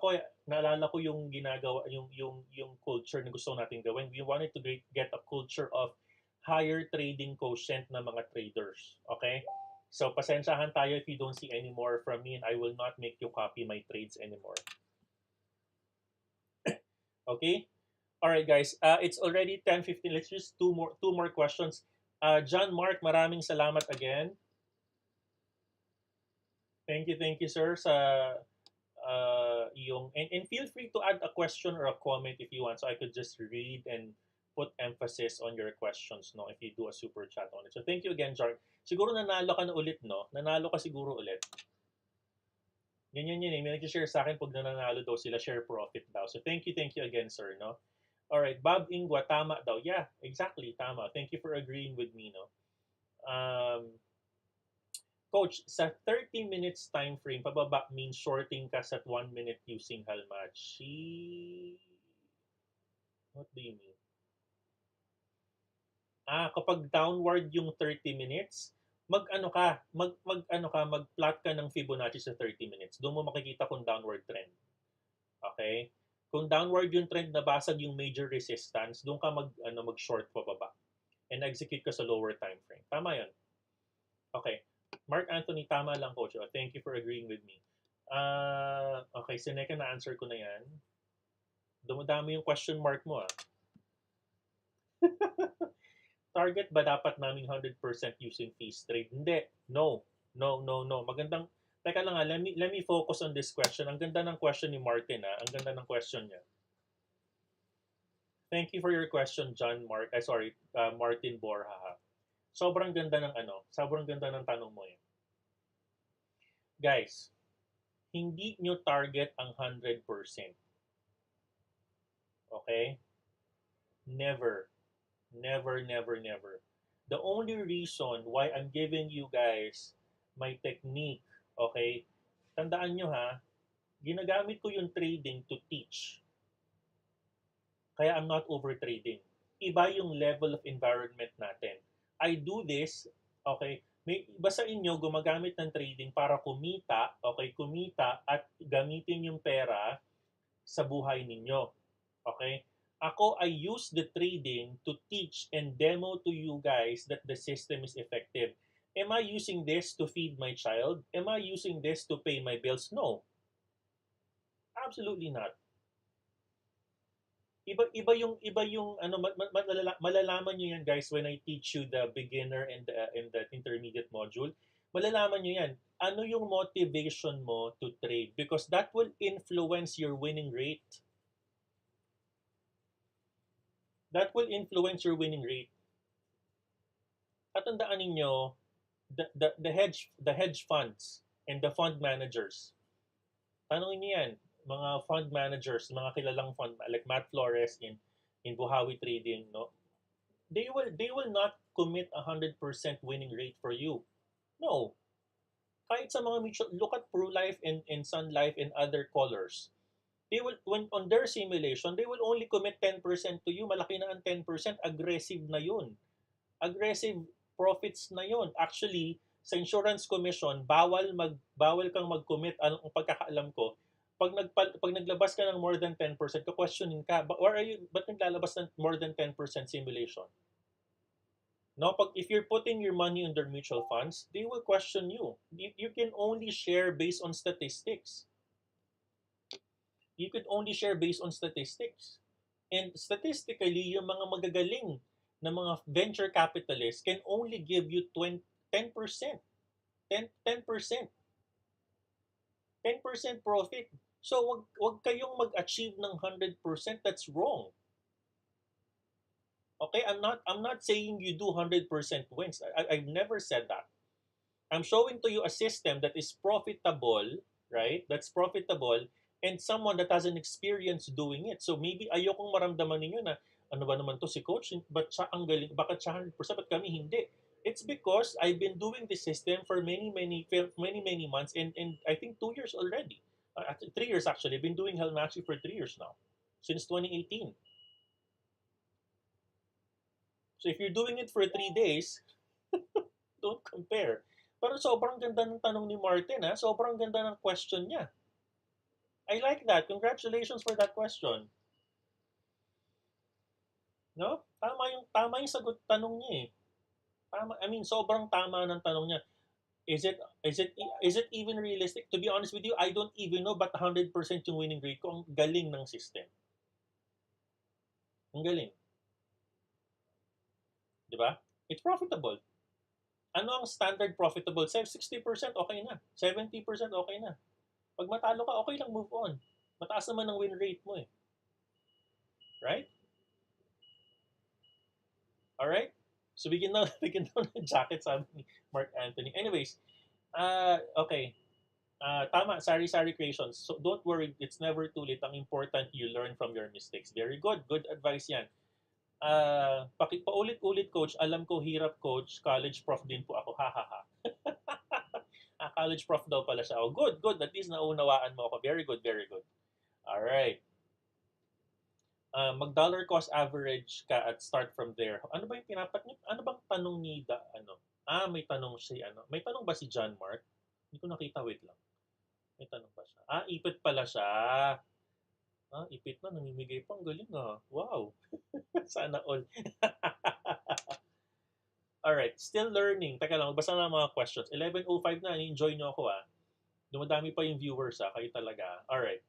S1: ko yung ginagawa, yung culture na gusto natin gawin. We wanted to get a culture of higher trading quotient ng mga traders. Okay? So, pasensyahan tayo if you don't see any more from me and I will not make you copy my trades anymore. Okay? All right, guys. It's already 10:15. Let's just two more questions. John Mark, maraming salamat again. Thank you, sir, sa and feel free to add a question or a comment if you want, so I could just read and put emphasis on your questions, no, if you do a super chat on it. So thank you again, John. Siguro nanalo ka na ulit, no? Nanalo ka siguro ulit. Ganyan yun eh. May nag-share sa akin pag nananalo daw sila, share profit daw. So thank you again, sir, no? Alright, Bob Ingwa, tama daw. Yeah, exactly, tama. Thank you for agreeing with me, no? Coach, sa 30 minutes time frame, pababa means shorting ka sa 1 minute using Halmachi. What do you mean? Kapag downward yung 30 minutes, mag-plot ka ng Fibonacci sa 30 minutes. Doon mo makikita kung downward trend. Okay? Kung downward yung trend, nabasag yung major resistance, doon ka mag-short pababa. And execute ka sa lower time frame. Tama yun. Okay. Mark Anthony, tama lang, Coach. Thank you for agreeing with me. Okay, Seneca, na-answer ko na yan. Dumadami yung question mark mo, Target ba dapat namin 100% using fees trade? Hindi. No. Magandang, teka lang let me focus on this question. Ang ganda ng question ni Martin, Ang ganda ng question niya. Thank you for your question, John Mark. Martin Borja. Sobrang ganda ng tanong mo eh. Guys, hindi nyo target ang 100%. Okay? Never. The only reason why I'm giving you guys my technique, okay? Tandaan nyo ginagamit ko yung trading to teach. Kaya I'm not over trading. Iba yung level of environment natin. I do this, okay? May iba sa inyo gumagamit ng trading para kumita, okay? Kumita at gamitin yung pera sa buhay ninyo. Okay? Ako, I use the trading to teach and demo to you guys that the system is effective. Am I using this to feed my child? Am I using this to pay my bills? No. Absolutely not. Iba yung malalaman niyo yan, guys, when I teach you the beginner and the intermediate module. Malalaman niyo yan. Ano yung motivation mo to trade? Because that will influence your winning rate. That will influence your winning rate. At tandaan ninyo, the hedge funds and the fund managers. Tanongin niyo yan, mga fund managers, mga kilalang fund like Matt Flores in Buhawi Trading, no? They will not commit 100% winning rate for you. No. Kahit sa mga mutual, look at ProLife and Sun Life and other callers. They will, when on their simulation, they will only commit 10% to you. Malaki na ang 10%, aggressive na yun. Aggressive profits na yun. Actually, sa insurance commission, bawal kang mag-commit. Ang pagkakaalam ko, pag naglabas ka ng more than 10%, ka-questioning ka, ba't naglalabas ng more than 10% simulation? No, if you're putting your money under mutual funds, they will question you. You can only share based on statistics. You could only share based on statistics. And statistically, yung mga magagaling na mga venture capitalists can only give you 10%. 10%. 10% profit. So wag kayong mag-achieve ng 100%. That's wrong. Okay? I'm not saying you do 100% wins. I've never said that. I'm showing to you a system that is profitable, right? That's profitable, and someone that has an experience doing it. So maybe ayokong maramdaman ninyo na, ano ba naman to si coach? Ba't siya ang galing? Bakit siya 100%? Ba't kami hindi? It's because I've been doing this system for many months, and I think 2 years already. 3 years actually. I've been doing Hellmachi for 3 years now, since 2018. So if you're doing it for 3 days, don't compare. Pero sobrang ganda ng tanong ni Martin, ha? Sobrang ganda ng question niya. I like that. Congratulations for that question. No? Tama yung sagot tanong niya eh. Tama, I mean, sobrang tama ng tanong niya. Is it is it even realistic? To be honest with you, I don't even know but 100% yung winning rate ko. Ang galing ng system. Ang galing. 'Di ba? It's profitable. Ano ang standard profitable? 60% okay na. 70% okay na. Pag matalo ka, okay lang, move on. Mataas naman ang win rate mo eh. Right? Alright? So bigyan na bigyan daw ng jacket sabi ni Mark Anthony. Anyways, okay. Tama, sari-sari creations. So don't worry, it's never too late. Ang important, you learn from your mistakes. Very good. Good advice yan. Paulit-ulit, coach. Alam ko, hirap, coach. College prof din po ako. Ha, ha, ha. College prof daw pala siya. Oh, good, good. At least naunawaan mo ako. Very good, very good. Alright. Mag-dollar cost average ka at start from there. Ano ba yung ano bang tanong ni may tanong si May tanong ba si John Mark? Hindi ko nakita, wait lang. May tanong pa siya. Ipit pala siya. Ipit na, namimigay pa. Ang galing Wow. Sana all. Alright, still learning. Teka lang, basta na mga questions. 11:05 na, enjoy nyo ako Dumadami pa yung viewers kayo talaga. Alright.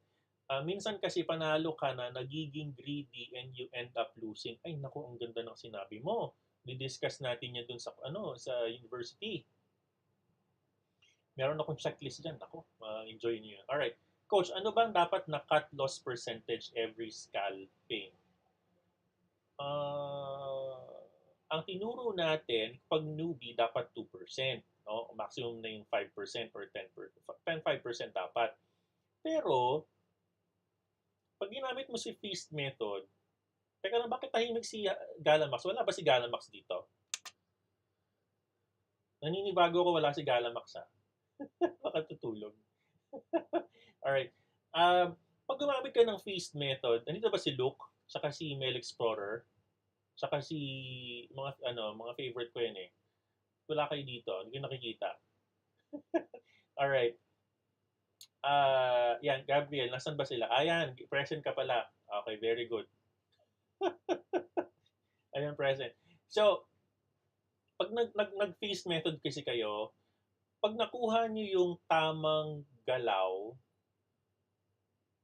S1: Minsan kasi panalo ka na, nagiging greedy and you end up losing. Ay, naku, ang ganda ng sinabi mo. Didiscuss natin yan dun sa university. Meron akong checklist dyan. Naku, enjoy niyo yun. Alright. Coach, ano bang dapat na cut loss percentage every scalping? Ang tinuro natin, pag newbie, dapat 2%. No? Maximum na yung 5% or 10%. 5% dapat. Pero, pag ginamit mo si feast method, teka lang, bakit tahimik si Galamax? Wala ba si Galamax dito? Naninibago ko wala si Galamax Baka tutulog. Alright. Pag gumamit ka ng feast method, nandito ba si Luke? Saka si Mail Explorer? Saka si mga favorite ko yan eh. Wala kayo dito. Hindi ko nakikita. Alright. Yan, Gabriel, nasan ba sila? Yan, present ka pala. Okay, very good. Ayan, present. So, pag nag-feast method kasi kayo, pag nakuha nyo yung tamang galaw,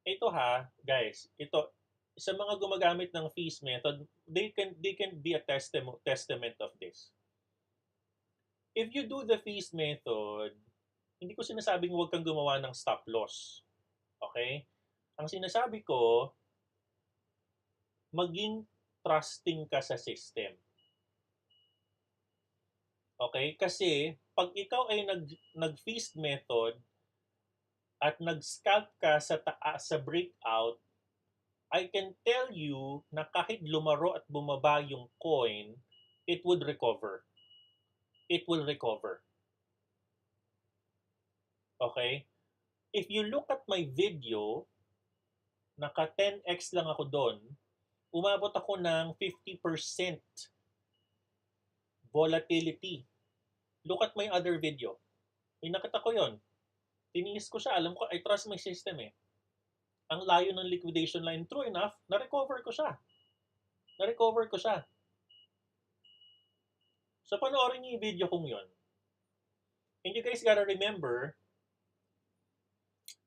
S1: ito guys, ito, sa mga gumagamit ng feast method, they can be a testament of this. If you do the feast method, hindi ko sinasabing huwag kang gumawa ng stop loss. Okay? Ang sinasabi ko, maging trusting ka sa system. Okay? Kasi, pag ikaw ay nag-feast method at nag-scalp ka sa taas sa breakout, I can tell you na kahit lumaro at bumaba yung coin, it would recover. It will recover. Okay? If you look at my video, naka 10x lang ako doon, umabot ako ng 50% volatility. Look at my other video. May nakita ko yon. Tiniis ko siya. Alam ko, I trust my system eh. Ang layo ng liquidation line. True enough, na-recover ko siya. So, panoorin niyo yung video kong yon. And you guys gotta remember,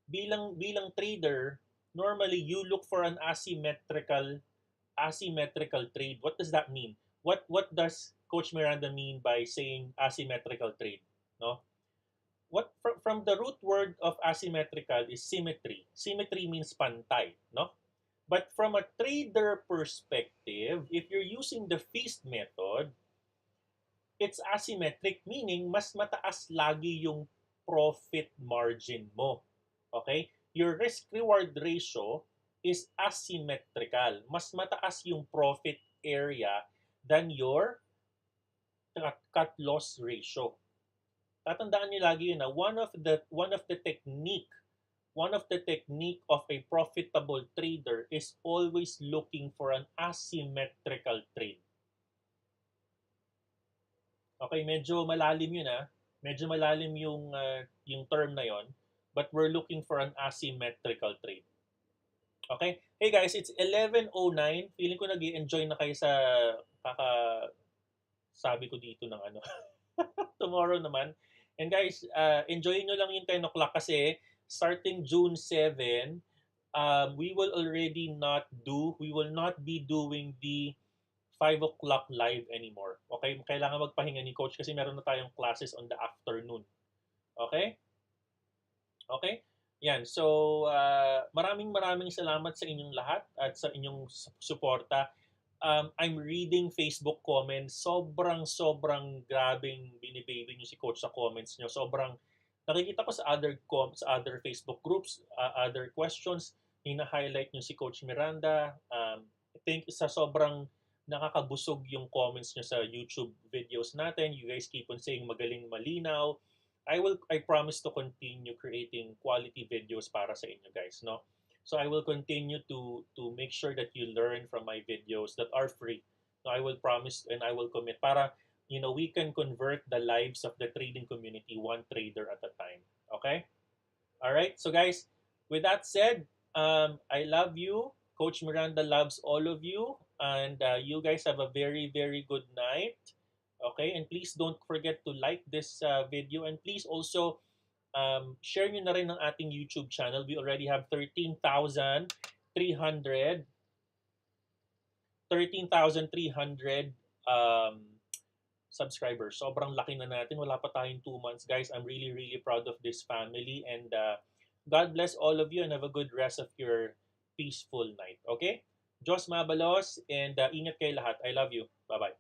S1: bilang trader, normally you look for an asymmetrical trade. What does that mean? What does Coach Miranda mean by saying asymmetrical trade? No? What from the root word of asymmetrical is symmetry. Symmetry means pantay, no? But from a trader perspective, if you're using the feast method, it's asymmetric, meaning mas mataas lagi yung profit margin mo. Okay? Your risk-reward ratio is asymmetrical. Mas mataas yung profit area than your cut-loss ratio. Tatandaan niyo lagi yun na one of the technique of a profitable trader is always looking for an asymmetrical trade. Okay, medyo malalim yun Medyo malalim yung term na yon, but we're looking for an asymmetrical trade. Okay? Hey guys, it's 11:09. Feeling ko nag-i-enjoy na kayo sa kaka sabi ko dito ng ano. Tomorrow naman. And guys, enjoyin nyo lang yung 10 o'clock kasi starting June 7, we will not be doing the 5 o'clock live anymore. Okay? Kailangan magpahinga ni Coach kasi meron na tayong classes on the afternoon. Okay? Okay? Yan. So, maraming salamat sa inyong lahat at sa inyong suporta. I'm reading Facebook comments. Sobrang grabing binibaby nyo si Coach sa comments nyo. Sobrang nakikita ko sa other Facebook groups, other questions, hina-highlight nyo si Coach Miranda. I think sa sobrang nakakabusog yung comments nyo sa YouTube videos natin. You guys keep on saying magaling, malinaw. I promise to continue creating quality videos para sa inyo guys, no? So I will continue to make sure that you learn from my videos that are free. No, I will promise and I will commit para we can convert the lives of the trading community one trader at a time. Okay? All right. So guys, with that said, I love you. Coach Miranda loves all of you, and you guys have a very good night. Okay, and please don't forget to like this video, and please also share nyo na rin ng ating YouTube channel. We already have 13,300 subscribers. Sobrang laki na natin. Wala pa tayong 2 months, guys. I'm really proud of this family, and God bless all of you and have a good rest of your peaceful night. Okay? Diyos mabalos, and ingat kayo lahat. I love you. Bye-bye.